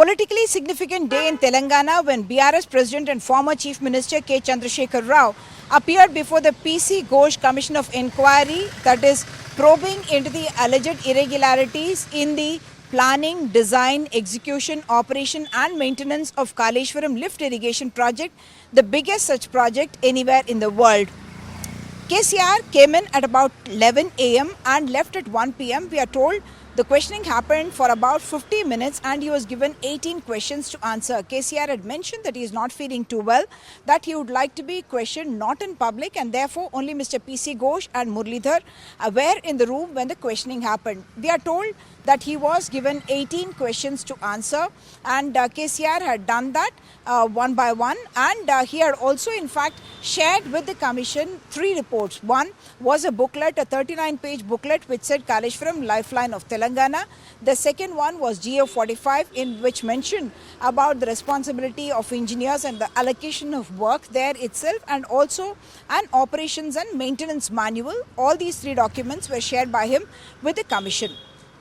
Politically significant day in Telangana when BRS President and former Chief Minister K. Chandrasekhar Rao appeared before the PC Ghosh Commission of Inquiry, that is probing into the alleged irregularities in the planning, design, execution, operation and maintenance of Kaleshwaram lift irrigation project, the biggest such project anywhere in the world. KCR came in at about 11 a.m. and left at 1 p.m. We are told the questioning happened for about 50 minutes and he was given 18 questions to answer. KCR had mentioned that he is not feeling too well, that he would like to be questioned not in public, and therefore only Mr. PC Ghosh and Muralidhar were in the room when the questioning happened. We are told that he was given 18 questions to answer, and KCR had done that one by one, and he had also in fact shared with the commission 3 reports. One was a booklet, a 39-page booklet which said Kaleshwaram Lifeline of Telangana. The second one was GO 45, in which mentioned about the responsibility of engineers and the allocation of work there itself, and also an operations and maintenance manual. All these 3 documents were shared by him with the commission.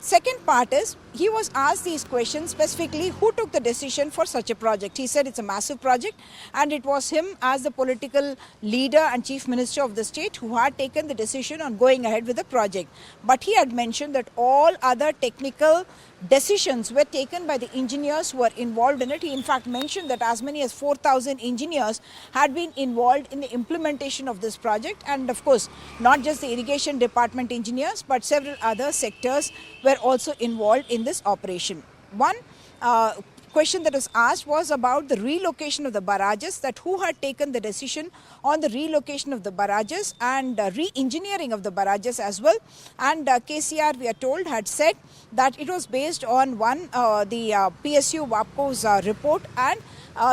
Second part is, he was asked these questions specifically, who took the decision for such a project. He said it's a massive project and it was him as the political leader and chief minister of the state who had taken the decision on going ahead with the project. But he had mentioned that all other technical decisions were taken by the engineers who were involved in it. He in fact mentioned that as many as 4,000 engineers had been involved in the implementation of this project, and of course not just the irrigation department engineers but several other sectors were also involved in this operation. One question that was asked was about the relocation of the barrages, that who had taken the decision on the relocation of the barrages and re-engineering of the barrages as well. And KCR, we are told, had said that it was based on the PSU WAPCO's report, and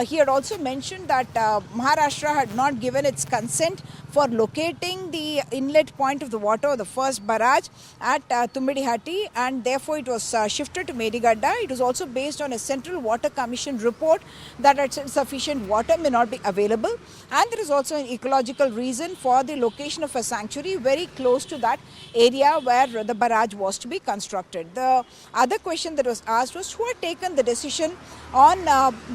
he had also mentioned that Maharashtra had not given its consent for locating the inlet point of the water, the first barrage at Tumbidihatti, and therefore it was shifted to Medigadda. It was also based on a Central Water Commission report that sufficient water may not be available, and there is also an ecological reason for the location of a sanctuary very close to that area where the barrage was to be constructed. The other question that was asked was who had taken the decision on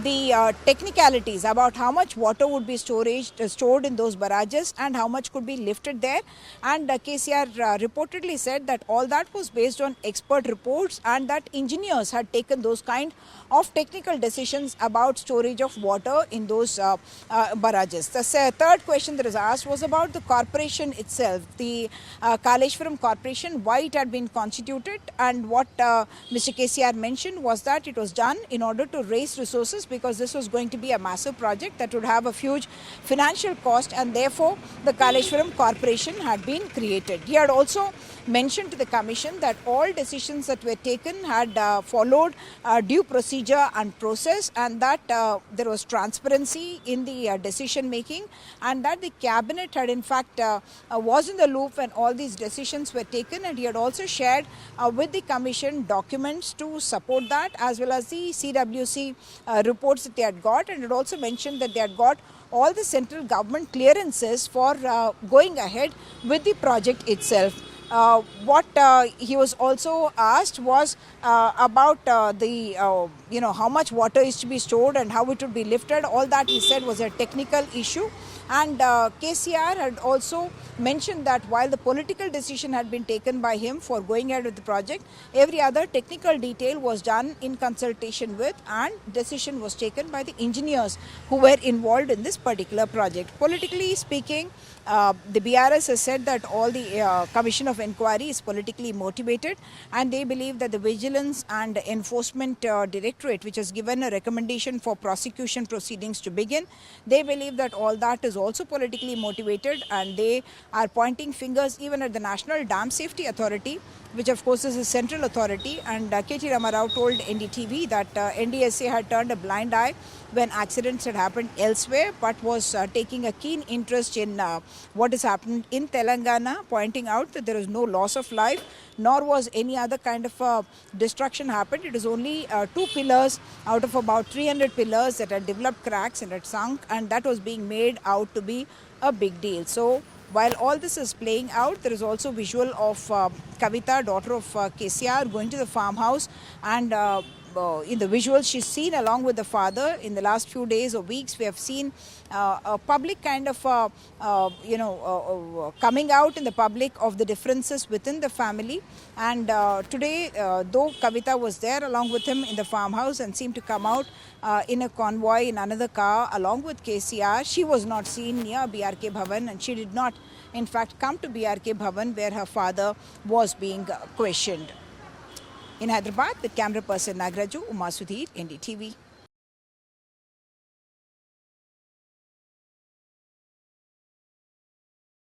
the technicalities about how much water would be stored in those barrages and how much could be lifted there, and KCR reportedly said that all that was based on expert reports and that engineers had taken those kind of technical decisions about storage of water in those barrages. The third question that was asked was about the corporation itself, the Kaleshwaram Corporation, why it had been constituted, and what Mr. KCR mentioned was that it was done in order to raise resources because this was going to be a massive project that would have a huge financial cost, and therefore the Kaleshwaram Corporation had been created. He had also mentioned to the commission that all decisions that were taken had followed due procedure and process, and that there was transparency in the decision making, and that the cabinet had in fact was in the loop when all these decisions were taken, and he had also shared with the commission documents to support that, as well as the CWC reports that they had got, and it also mentioned that they had got all the central government clearances for going ahead with the project itself. What he was also asked was about how much water is to be stored and how it would be lifted. All that he said was a technical issue. And KCR had also mentioned that while the political decision had been taken by him for going ahead with the project, every other technical detail was done in consultation with, and decision was taken by the engineers who were involved in this particular project. Politically speaking, the BRS has said that all the Commission of Inquiry is politically motivated, and they believe that the Vigilance and Enforcement Directorate, which has given a recommendation for prosecution proceedings to begin, they believe that all that is also politically motivated, and they are pointing fingers even at the National Dam Safety Authority, which of course is a central authority, and KT Ramarao told NDTV that NDSA had turned a blind eye when accidents had happened elsewhere, but was taking a keen interest in what has happened in Telangana, pointing out that there is no loss of life, nor was any other kind of destruction happened. It is only 2 pillars out of about 300 pillars that had developed cracks and had sunk, and that was being made out to be a big deal. So while all this is playing out, there is also visual of Kavita, daughter of KCR, going to the farmhouse and in the visuals she's seen along with the father. In the last few days or weeks, we have seen a public kind of coming out in the public of the differences within the family. And today, though Kavita was there along with him in the farmhouse and seemed to come out in a convoy in another car along with KCR, she was not seen near BRK Bhavan, and she did not in fact come to BRK Bhavan where her father was being questioned. In Hyderabad, with camera person Nagraju, Uma Sudhir, NDTV.